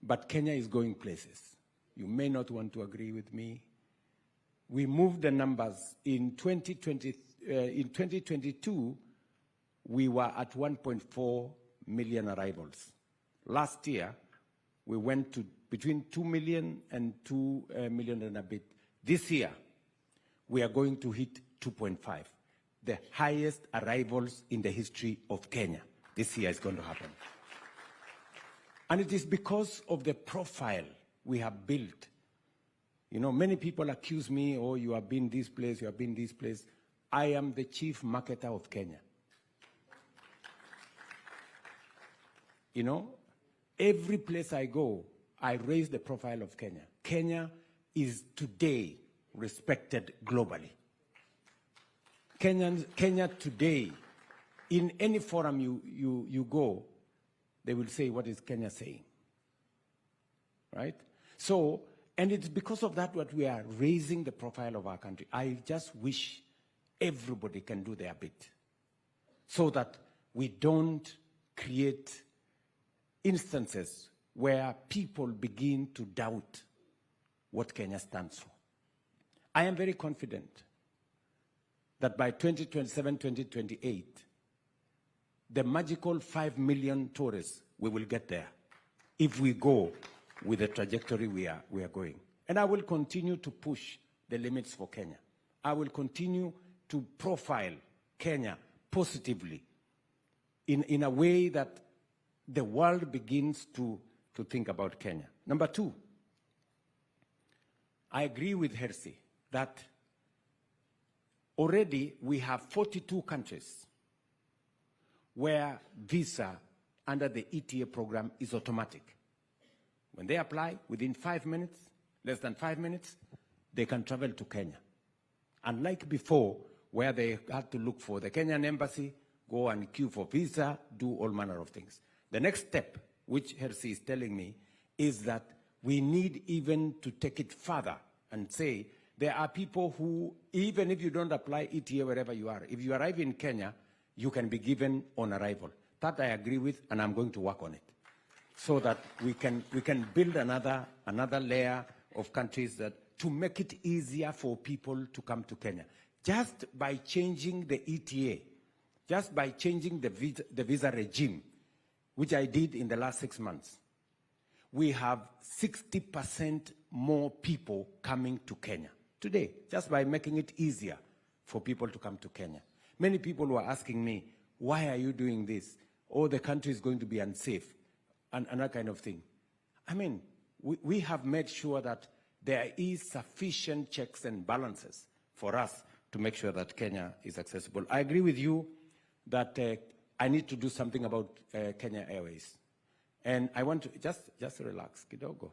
but Kenya is going places. You may not want to agree with me. We moved the numbers. In 2022, we were at 1.4 million arrivals. Last year, we went to between 2 million and 2 million and a bit. This year, we are going to hit 2.5, the highest arrivals in the history of Kenya. This year is going to happen. And it is because of the profile we have built. You know, many people accuse me, oh, you have been this place, you have been this place. I am the chief marketer of Kenya. You know, every place I go, I raise the profile of Kenya. Kenya is today respected globally. Kenya today, in any forum you go, they will say, what is Kenya saying? Right? So, and it's because of that what we are raising the profile of our country. I just wish everybody can do their bit so that we don't create instances where people begin to doubt what Kenya stands for. I am very confident that by 2027, 2028, the magical 5 million tourists, we will get there if we go with the trajectory we are going. And I will continue to push the limits for Kenya. I will continue to profile Kenya positively in a way that the world begins to think about Kenya. Number two, I agree with Hersi that already we have 42 countries where visa under the ETA program is automatic. When they apply, within 5 minutes, less than 5 minutes, they can travel to Kenya. Unlike before, where they had to look for the Kenyan embassy, go and queue for visa, do all manner of things. The next step, which Hersi is telling me, is that we need even to take it further and say there are people who, even if you don't apply ETA wherever you are, if you arrive in Kenya, you can be given on arrival. That I agree with, and I'm going to work on it, so that we can build another layer of countries that to make it easier for people to come to Kenya. Just by changing the ETA, just by changing the visa regime, which I did in the last 6 months, we have 60% more people coming to Kenya today, just by making it easier for people to come to Kenya. Many people were asking me, why are you doing this? Oh, the country is going to be unsafe, and that kind of thing. I mean, we have made sure that there is sufficient checks and balances for us to make sure that Kenya is accessible. I agree with you that I need to do something about Kenya Airways. And I want to just relax, kidogo.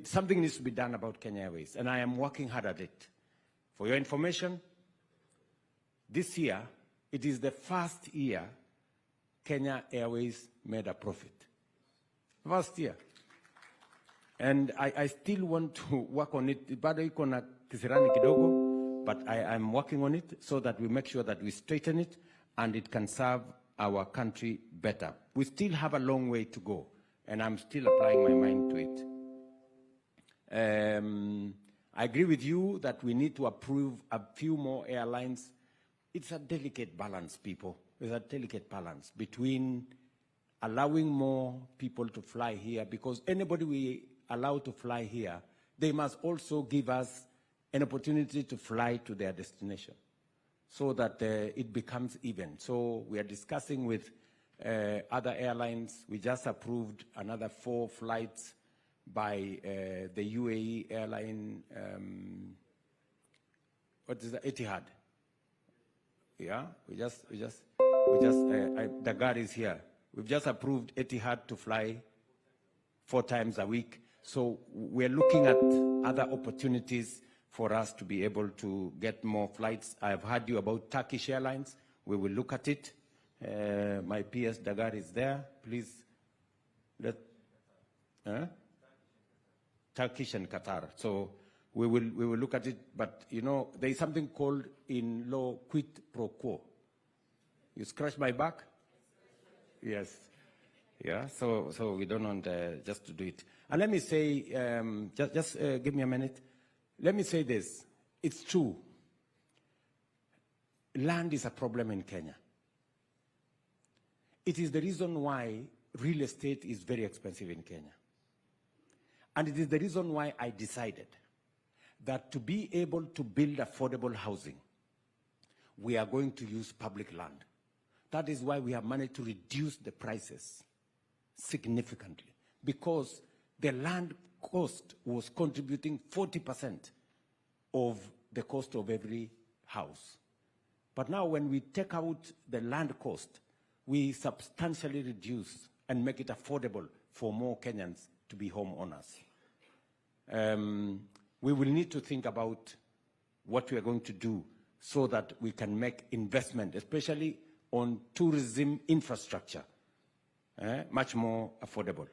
Something needs to be done about Kenya Airways, and I am working hard at it. For your information, this year, it is the first year Kenya Airways made a profit. First year. And I still want to work on it. Bado iko na kisirani kidogo, but I'm working on it so that we make sure that we straighten it and it can serve our country better. We still have a long way to go, and I'm still applying my mind to it. I agree with you that we need to approve a few more airlines. It's a delicate balance, people. It's a delicate balance between allowing more people to fly here, because anybody we allow to fly here, they must also give us an opportunity to fly to their destination so that it becomes even. So we are discussing with other airlines. We just approved another 4 flights by the UAE airline, what is that, Etihad? Yeah, Dagar is here. We've just approved Etihad to fly 4 times a week. So we're looking at other opportunities for us to be able to get more flights. I've heard you about Turkish Airlines. We will look at it. My PS Dagar is there. Please let Turkish and Qatar. So we will look at it. But you know, there is something called in law quid pro quo. You scratch my back? Yes. Yeah, so we don't want just to do it. And let me say, just give me a minute. Let me say this. It's true. Land is a problem in Kenya. It is the reason why real estate is very expensive in Kenya. And it is the reason why I decided that to be able to build affordable housing, we are going to use public land. That is why we have managed to reduce the prices significantly, because the land cost was contributing 40% of the cost of every house. But now when we take out the land cost, we substantially reduce and make it affordable for more Kenyans to be homeowners. We will need to think about what we are going to do so that we can make investment, especially on tourism infrastructure, much more affordable.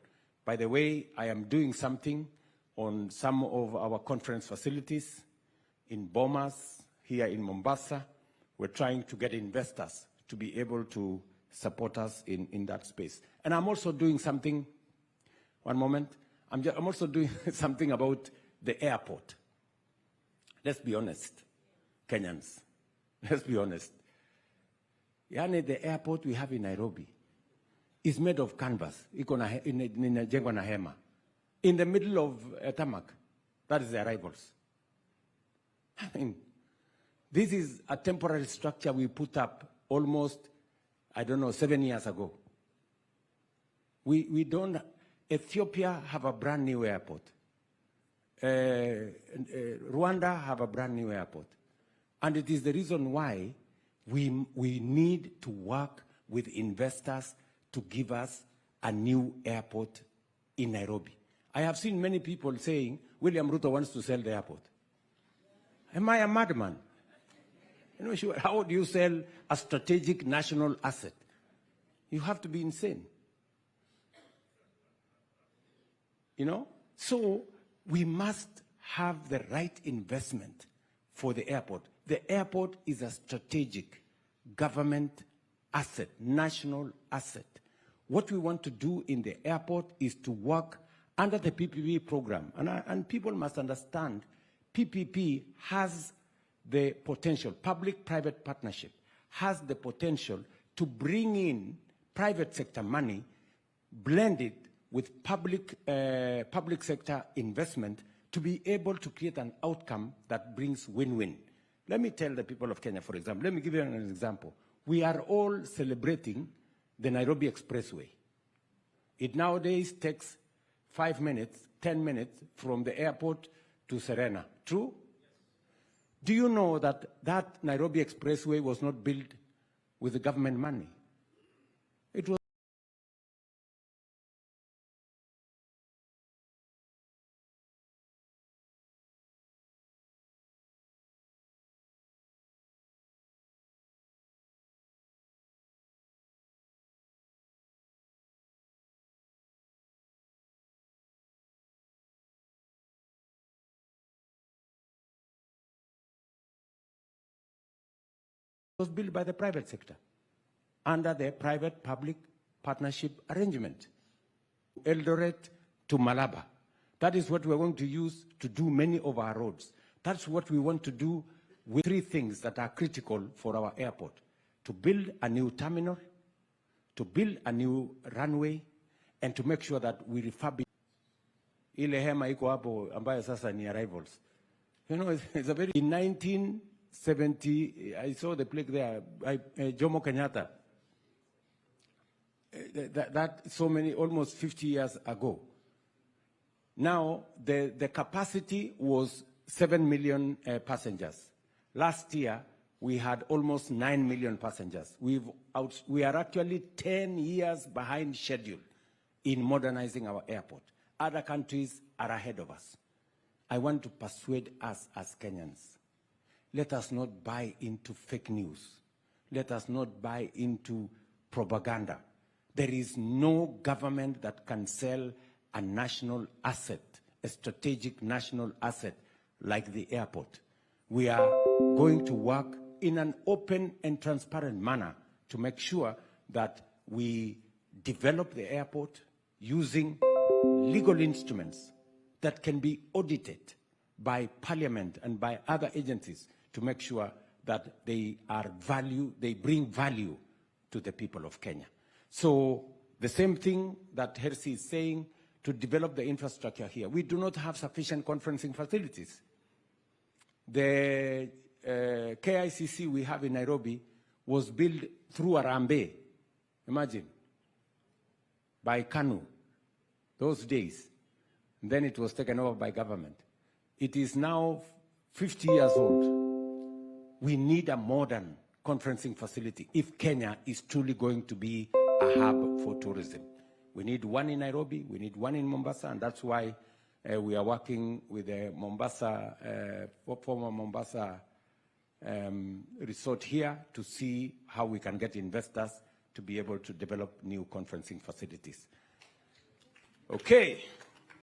By the way, I am doing something on some of our conference facilities in Bomas, here in Mombasa. We're trying to get investors to be able to support us in that space. And I'm also doing something, one moment, I'm also doing something about the airport. Let's be honest, Kenyans, let's be honest. Yani, the airport we have in Nairobi is made of canvas, inajengwa na hema, in the middle of tarmac. That is the arrivals. I mean, this is a temporary structure we put up almost, I don't know, 7 years ago. We don't, Ethiopia have a brand new airport. Rwanda have a brand new airport. And it is the reason why we need to work with investors to give us a new airport in Nairobi. I have seen many people saying, William Ruto wants to sell the airport. Am I a madman? You know, how do you sell a strategic national asset? You have to be insane. You know? So we must have the right investment for the airport. The airport is a strategic government asset, national asset. What we want to do in the airport is to work under the PPP program. And people must understand, PPP has the potential, public-private partnership has the potential to bring in private sector money, blend it with public sector investment to be able to create an outcome that brings win-win. Let me tell the people of Kenya, for example, let me give you an example. We are all celebrating the Nairobi Expressway. It nowadays takes 5 minutes, 10 minutes from the airport to Serena. True? Do you know that that Nairobi Expressway was not built with the government money? It was built by the private sector under the private-public partnership arrangement. Eldoret to Malaba. That is what we're going to use to do many of our roads. That's what we want to do with 3 things that are critical for our airport. To build a new terminal, to build a new runway, and to make sure that we refurbish. Ile hema iko hapo ambayo sasa ni arrivals. You know, it's a very... In 1970, I saw the plaque there, Jomo Kenyatta. That so many, almost 50 years ago. Now, the capacity was 7 million passengers. Last year, we had almost 9 million passengers. We are actually 10 years behind schedule in modernizing our airport. Other countries are ahead of us. I want to persuade us as Kenyans. Let us not buy into fake news. Let us not buy into propaganda. There is no government that can sell a national asset, a strategic national asset like the airport. We are going to work in an open and transparent manner to make sure that we develop the airport using legal instruments that can be audited by Parliament and by other agencies to make sure that they bring value to the people of Kenya. So the same thing that Hersi is saying, to develop the infrastructure here. We do not have sufficient conferencing facilities. The KICC we have in Nairobi was built through Arambe, imagine, by KANU, those days. And then it was taken over by government. It is now 50 years old. We need a modern conferencing facility if Kenya is truly going to be a hub for tourism. We need one in Nairobi, we need one in Mombasa, and that's why we are working with the Mombasa, former Mombasa resort here to see how we can get investors to be able to develop new conferencing facilities. Okay.